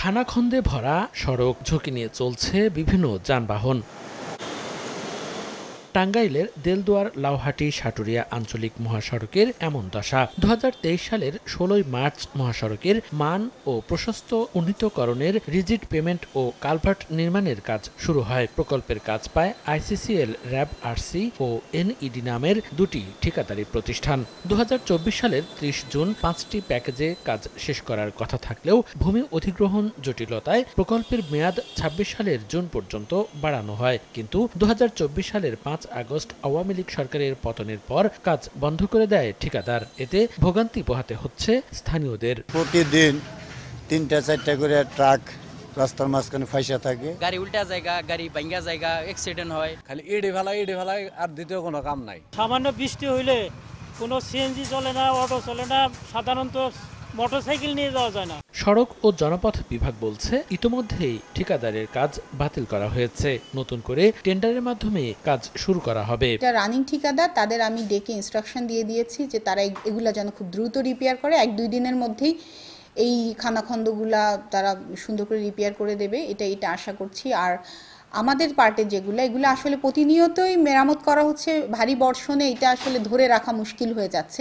খানাখন্দে ভরা সড়ক, ঝুঁকি নিয়ে চলছে বিভিন্ন যানবাহন। টাঙ্গাইলের দেলদুয়ার লাউহাটি সাটুরিয়া আঞ্চলিক মহাসড়কের এমন দশা। 2023 সালের 16 মার্চ মহাসড়কের মান ও প্রশস্ত উন্নীতকরণের রিজিড পেমেন্ট ও কালভার্ট নির্মাণের কাজ শুরু হয়। প্রকল্পের কাজ পায় আইসিসিএল, র্যাব-আরসি ও এনইডি নামের দুটি ঠিকাদারি প্রতিষ্ঠান। 2024 সালের 30 জুন 5টি প্যাকেজে কাজ শেষ করার কথা থাকলেও ভূমি অধিগ্রহণ জটিলতায় প্রকল্পের মেয়াদ 26 সালের জুন পর্যন্ত বাড়ানো হয়। কিন্তু 2024 সালের 5 আগস্ট আওয়ামী লীগ সরকারের পতনের পর কাজ বন্ধ করে দেয় ঠিকাদার। এতে ভোগান্তি পোহাতে হচ্ছে স্থানীয়দের। প্রতিদিন 3-4টা করে ট্রাক রাস্তার মাঝখানে ফাইসা থাকে। গাড়ি উল্টা জায়গা, গাড়ি ভাঙ্গা জায়গা, অ্যাক্সিডেন্ট হয়। খালি ইডে ফেলাই আর দ্বিতীয় কোনো কাম নাই। সামান্য বৃষ্টি হইলে কোনো সিএনজি চলে না, অটো চলে না, সাধারণত মোটরসাইকেল নিয়ে যাওয়া যায় না। সড়ক ও জনপথ বিভাগ বলছে ইতোমধ্যেই ঠিকাদারের কাজ বাতিল করা হয়েছে। নতুন করে টেন্ডারের মাধ্যমে কাজ শুরু করা হবে। এটা রানিং ঠিকাদার, তাদের আমি ডেকে ইনস্ট্রাকশন দিয়ে দিয়েছি যে তারা এগুলা যেন খুব দ্রুত রিপেয়ার করে। 1-2 দিনের মধ্যেই এই খানাখন্দগুলা তারা সুন্দর করে রিপেয়ার করে দেবে, এটা আশা করছি। আর আমাদের পার্টে এগুলো আসলে প্রতিনিয়তই মেরামত করা হচ্ছে। ভারী বর্ষণে এটা আসলে ধরে রাখা মুশকিল হয়ে যাচ্ছে।